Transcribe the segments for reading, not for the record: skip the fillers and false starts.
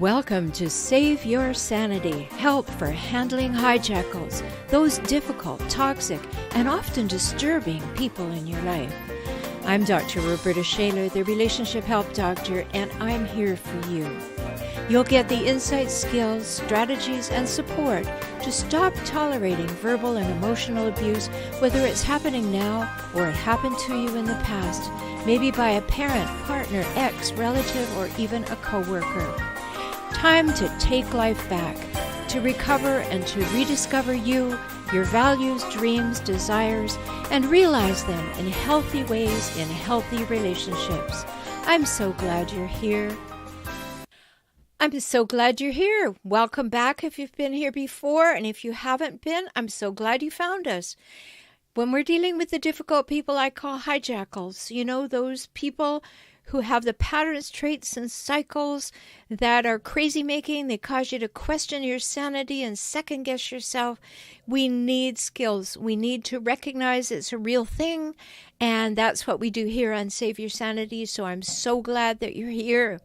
Welcome to Save Your Sanity, help for handling hijackals, those difficult, toxic, and often disturbing people in your life. I'm Dr. Rhoberta Shaler, the Relationship Help Doctor, and I'm here for you. You'll get the insights, skills, strategies, and support to stop tolerating verbal and emotional abuse, whether it's happening now or it happened to you in the past, maybe by a parent, partner, ex, relative, or even a coworker. Time to take life back, to recover and to rediscover you, your values, dreams, desires, and realize them in healthy ways in healthy relationships. I'm so glad you're here. Welcome back if you've been here before, and if you haven't been, I'm so glad you found us. When we're dealing with the difficult people I call hijackals, those people who have the patterns, traits, and cycles that are crazy-making. They cause you to question your sanity and second-guess yourself. We need skills. We need to recognize it's a real thing, and that's what we do here on Save Your Sanity, so I'm so glad that you're here.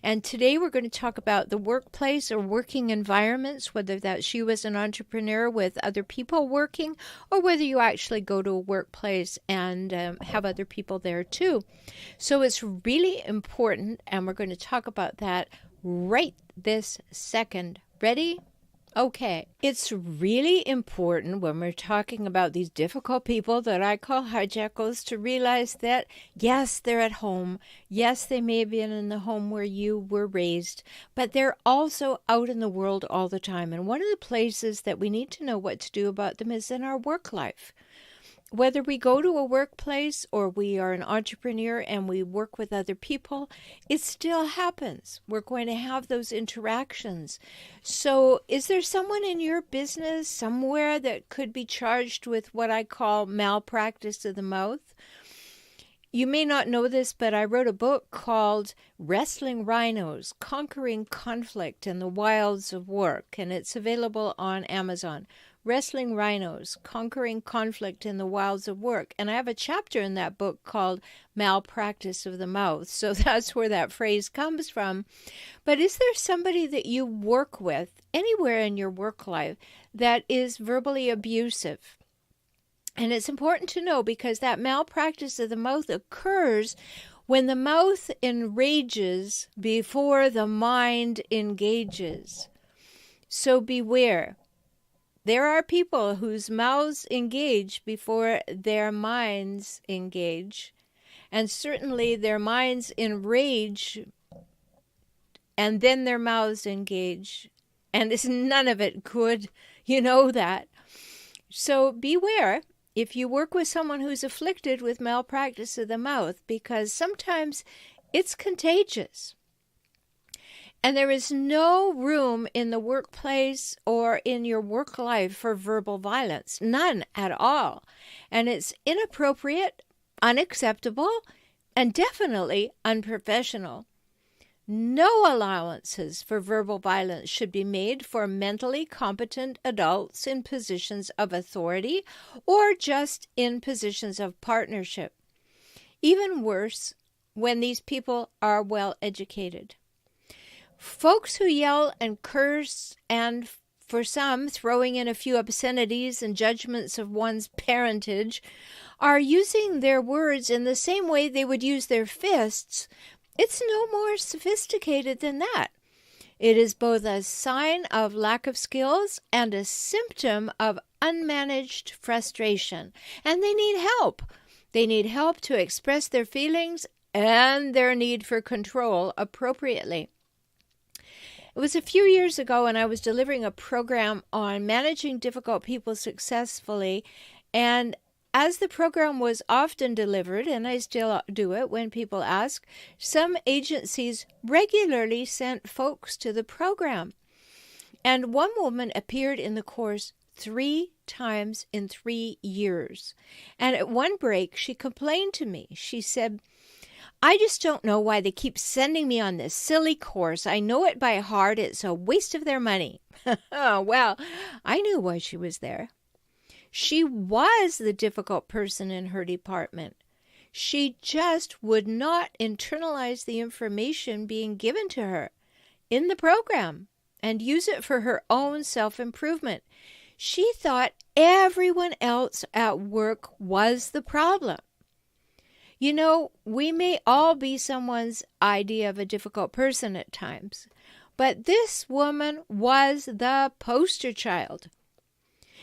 And today we're going to talk about the workplace or working environments, whether that's you as an entrepreneur with other people working, or whether you actually go to a workplace and have other people there too. So it's really important, and we're going to talk about that right this second. Ready? Okay, it's really important when we're talking about these difficult people that I call hijackals to realize that, yes, they're at home. Yes, they may have been in the home where you were raised, but they're also out in the world all the time. And one of the places that we need to know what to do about them is in our work life. Whether we go to a workplace or we are an entrepreneur and we work with other people, it still happens. We're going to have those interactions. So is there someone in your business somewhere that could be charged with what I call malpractice of the mouth? You may not know this, but I wrote a book called Wrestling Rhinos, Conquering Conflict in the Wilds of Work, and it's available on Amazon. Wrestling Rhinos, Conquering Conflict in the Wilds of Work. And I have a chapter in that book called Malpractice of the Mouth. So that's where that phrase comes from. But is there somebody that you work with anywhere in your work life that is verbally abusive? And it's important to know because that malpractice of the mouth occurs when the mouth enrages before the mind engages. So beware. There are people whose mouths engage before their minds engage, and certainly their minds enrage, and then their mouths engage, and it's none of it good. You know that. So beware if you work with someone who's afflicted with malpractice of the mouth, because sometimes it's contagious. And there is no room in the workplace or in your work life for verbal violence. None at all. And it's inappropriate, unacceptable, and definitely unprofessional. No allowances for verbal violence should be made for mentally competent adults in positions of authority or just in positions of partnership. Even worse, when these people are well educated. Folks who yell and curse, and for some, throwing in a few obscenities and judgments of one's parentage, are using their words in the same way they would use their fists. It's no more sophisticated than that. It is both a sign of lack of skills and a symptom of unmanaged frustration. And they need help. They need help to express their feelings and their need for control appropriately. It was a few years ago, and I was delivering a program on managing difficult people successfully. And as the program was often delivered, and I still do it when people ask, some agencies regularly sent folks to the program. And one woman appeared in the course 3 times in 3 years. And at one break, she complained to me. She said, I just don't know why they keep sending me on this silly course. I know it by heart. It's a waste of their money. Well, I knew why she was there. She was the difficult person in her department. She just would not internalize the information being given to her. in the program and use it for her own self-improvement. She thought everyone else at work was the problem. You know, we may all be someone's idea of a difficult person at times, but this woman was the poster child.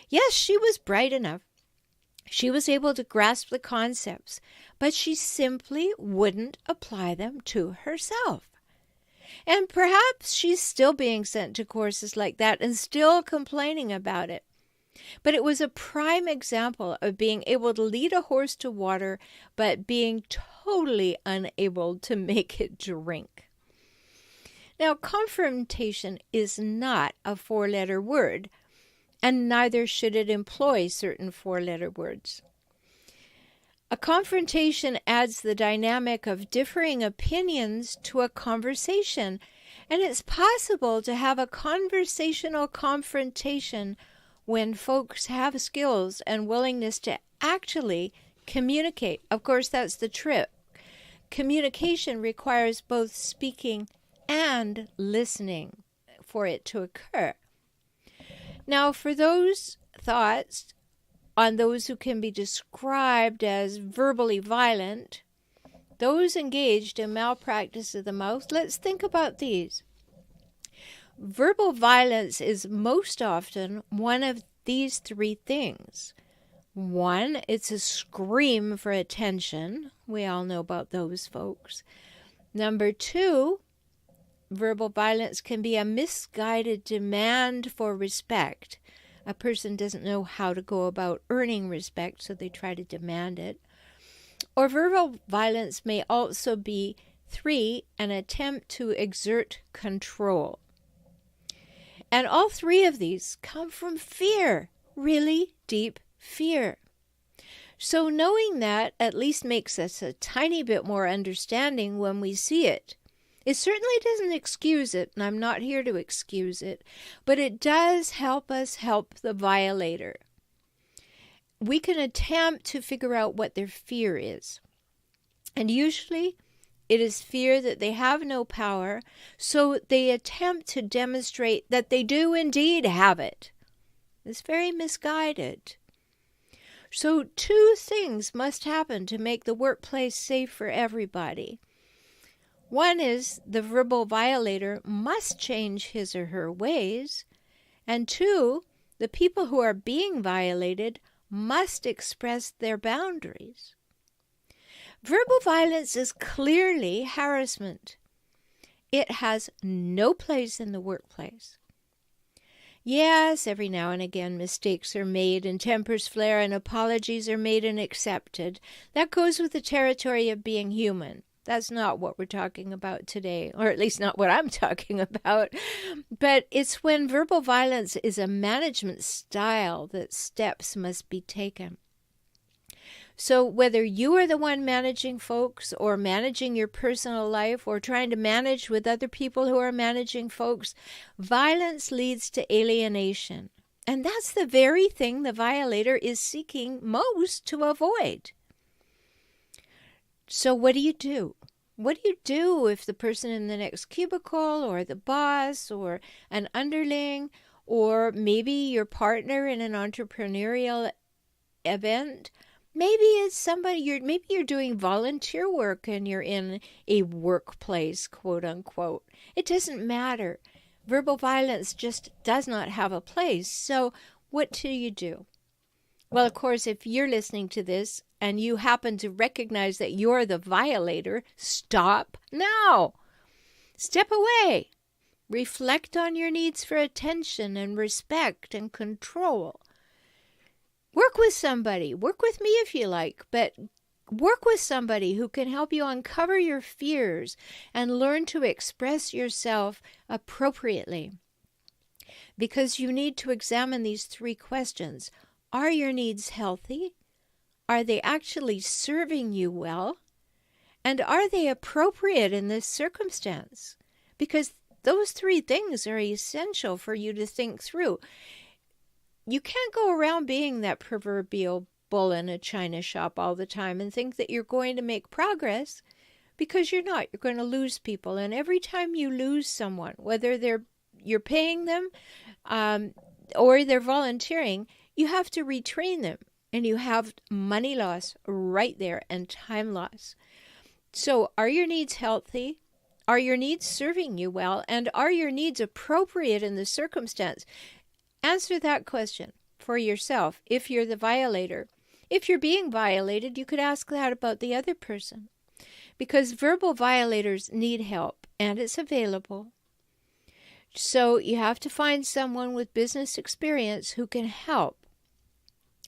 Yes, she was bright enough. She was able to grasp the concepts, but she simply wouldn't apply them to herself. And perhaps she's still being sent to courses like that and still complaining about it. But it was a prime example of being able to lead a horse to water, but being totally unable to make it drink. Now, confrontation is not a four-letter word, and neither should it employ certain four-letter words. A confrontation adds the dynamic of differing opinions to a conversation, and it's possible to have a conversational confrontation when folks have skills and willingness to actually communicate. Of course, that's the trick. Communication requires both speaking and listening for it to occur. Now, for those thoughts on those who can be described as verbally violent, those engaged in malpractice of the mouth, let's think about these. Verbal violence is most often one of these three things. One, it's a scream for attention. We all know about those folks. Number two, verbal violence can be a misguided demand for respect. A person doesn't know how to go about earning respect, so they try to demand it. Or verbal violence may also be, three, an attempt to exert control. And all three of these come from fear, really deep fear. So knowing that at least makes us a tiny bit more understanding when we see it. It certainly doesn't excuse it, and I'm not here to excuse it, but it does help us help the violator. We can attempt to figure out what their fear is. And usually it is fear that they have no power, so they attempt to demonstrate that they do indeed have it. It's very misguided. So two things must happen to make the workplace safe for everybody. One is the verbal violator must change his or her ways. And two, the people who are being violated must express their boundaries. Verbal violence is clearly harassment. It has no place in the workplace. Yes, every now and again mistakes are made and tempers flare and apologies are made and accepted. That goes with the territory of being human. That's not what we're talking about today, or at least not what I'm talking about. But it's when verbal violence is a management style that steps must be taken. So whether you are the one managing folks or managing your personal life or trying to manage with other people who are managing folks, violence leads to alienation. And that's the very thing the violator is seeking most to avoid. So what do you do? What do you do if the person in the next cubicle or the boss or an underling or maybe your partner in an entrepreneurial event? Maybe it's somebody maybe you're doing volunteer work and you're in a workplace, quote unquote. It doesn't matter. Verbal violence just does not have a place. So what do you do? Well, of course, if you're listening to this and you happen to recognize that you're the violator, stop now. Step away. Reflect on your needs for attention and respect and control. Work with somebody. Work with me if you like, but work with somebody who can help you uncover your fears and learn to express yourself appropriately. Because you need to examine these three questions. Are your needs healthy? Are they actually serving you well? And are they appropriate in this circumstance? Because those three things are essential for you to think through. You can't go around being that proverbial bull in a china shop all the time and think that you're going to make progress, because you're not. You're going to lose people. And every time you lose someone, whether you're paying them or they're volunteering, you have to retrain them. And you have money loss right there and time loss. So are your needs healthy? Are your needs serving you well? And are your needs appropriate in the circumstance? Answer that question for yourself if you're the violator. If you're being violated, you could ask that about the other person. Because verbal violators need help, and it's available. So you have to find someone with business experience who can help.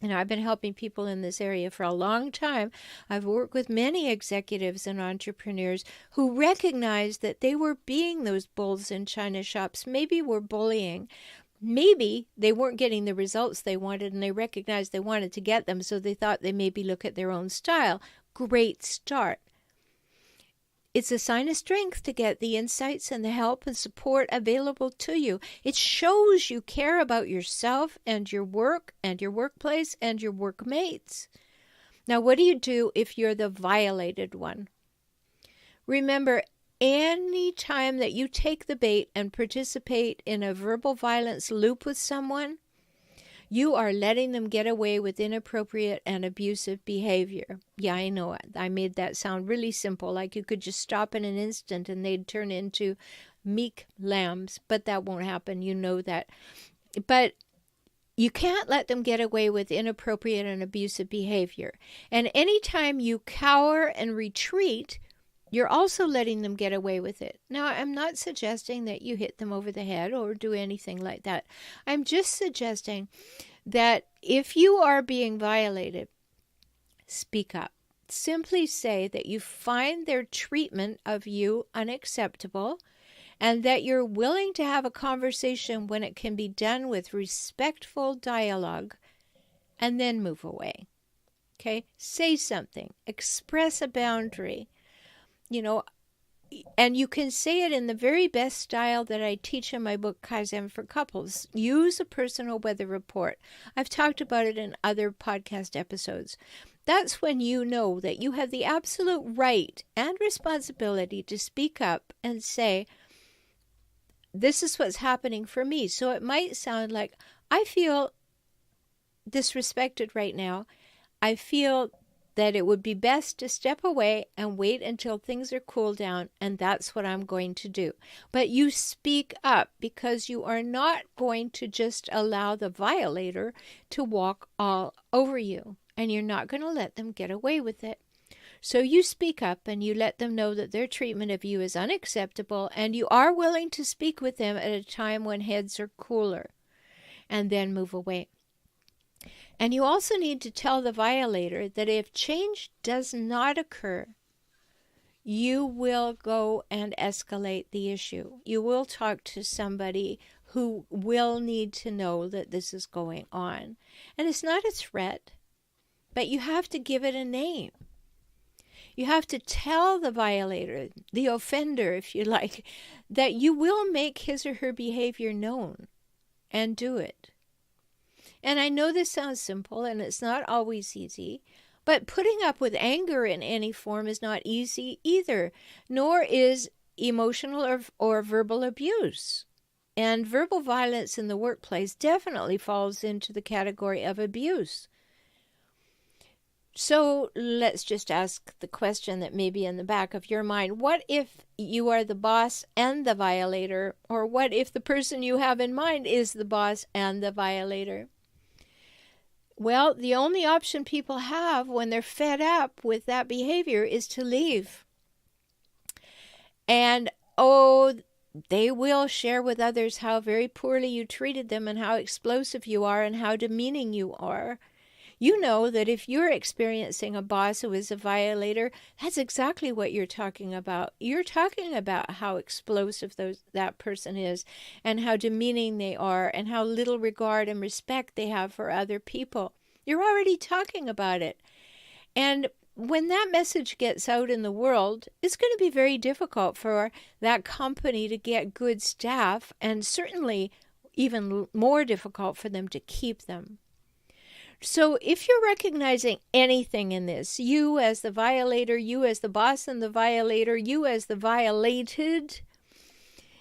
And I've been helping people in this area for a long time. I've worked with many executives and entrepreneurs who recognized that they were being those bulls in china shops, maybe were bullying. Maybe they weren't getting the results they wanted and they recognized they wanted to get them, so they thought they maybe look at their own style. Great start. It's a sign of strength to get the insights and the help and support available to you. It shows you care about yourself and your work and your workplace and your workmates. Now, what do you do if you're the violated one? Remember, any time that you take the bait and participate in a verbal violence loop with someone, you are letting them get away with inappropriate and abusive behavior. Yeah, I know it. I made that sound really simple, like you could just stop in an instant and they'd turn into meek lambs, but that won't happen. You know that. But you can't let them get away with inappropriate and abusive behavior. And anytime you cower and retreat, you're also letting them get away with it. Now, I'm not suggesting that you hit them over the head or do anything like that. I'm just suggesting that if you are being violated, speak up. Simply say that you find their treatment of you unacceptable and that you're willing to have a conversation when it can be done with respectful dialogue, and then move away. Okay? Say something. Express a boundary. And you can say it in the very best style that I teach in my book, Kaizen for Couples. Use a personal weather report. I've talked about it in other podcast episodes. That's when you know that you have the absolute right and responsibility to speak up and say, this is what's happening for me. So it might sound like, I feel disrespected right now. I feel that it would be best to step away and wait until things are cooled down, and that's what I'm going to do. But you speak up because you are not going to just allow the violator to walk all over you, and you're not going to let them get away with it. So you speak up and you let them know that their treatment of you is unacceptable, and you are willing to speak with them at a time when heads are cooler, and then move away. And you also need to tell the violator that if change does not occur, you will go and escalate the issue. You will talk to somebody who will need to know that this is going on. And it's not a threat, but you have to give it a name. You have to tell the violator, the offender, if you like, that you will make his or her behavior known and do it. And I know this sounds simple and it's not always easy, but putting up with anger in any form is not easy either, nor is emotional or verbal abuse. And verbal violence in the workplace definitely falls into the category of abuse. So let's just ask the question that may be in the back of your mind. What if you are the boss and the violator? Or what if the person you have in mind is the boss and the violator? Well, the only option people have when they're fed up with that behavior is to leave. And, they will share with others how very poorly you treated them and how explosive you are and how demeaning you are. You know that if you're experiencing a boss who is a violator, that's exactly what you're talking about. You're talking about how explosive that person is and how demeaning they are and how little regard and respect they have for other people. You're already talking about it. And when that message gets out in the world, it's going to be very difficult for that company to get good staff, and certainly even more difficult for them to keep them. So if you're recognizing anything in this, you as the violator, you as the boss and the violator, you as the violated,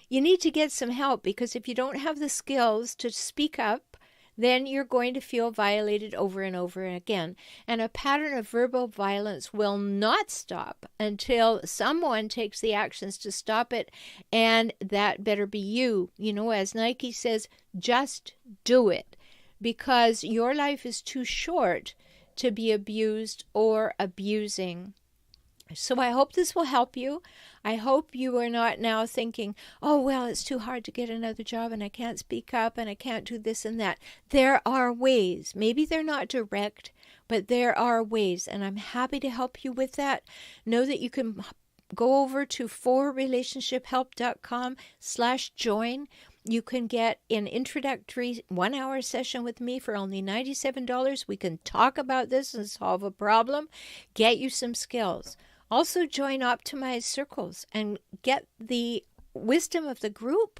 you need to get some help, because if you don't have the skills to speak up, then you're going to feel violated over and over again. And a pattern of verbal violence will not stop until someone takes the actions to stop it, and that better be you. You know, as Nike says, just do it, because your life is too short to be abused or abusing. So I hope this will help you. I hope you are not now thinking, oh, well, it's too hard to get another job and I can't speak up and I can't do this and that. There are ways. Maybe they're not direct, but there are ways, and I'm happy to help you with that. Know that you can go over to forrelationshiphelp.com/join. You can get an introductory 1-hour session with me for only $97. We can talk about this and solve a problem, get you some skills. Also join Optimized Circles and get the wisdom of the group.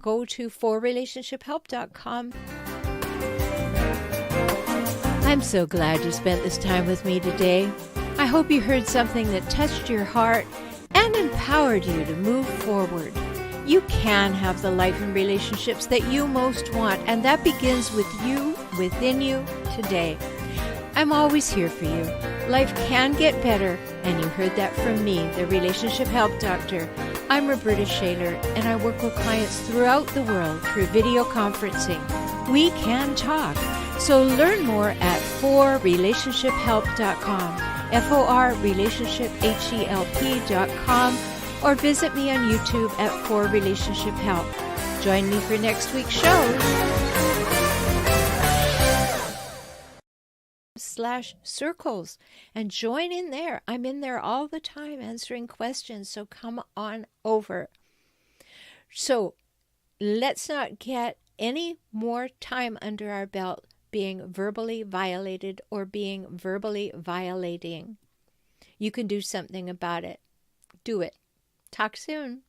Go to forrelationshiphelp.com. I'm so glad you spent this time with me today. I hope you heard something that touched your heart and empowered you to move forward. You can have the life and relationships that you most want, and that begins with you, within you, today. I'm always here for you. Life can get better, and you heard that from me, the Relationship Help Doctor. I'm Rhoberta Shaler, and I work with clients throughout the world through video conferencing. We can talk. So learn more at forrelationshiphelp.com, forrelationshiphelp.com, or visit me on YouTube at For Relationship Help. Join me for next week's show. /circles and join in there. I'm in there all the time answering questions, so come on over. So let's not get any more time under our belt being verbally violated or being verbally violating. You can do something about it. Do it. Talk soon.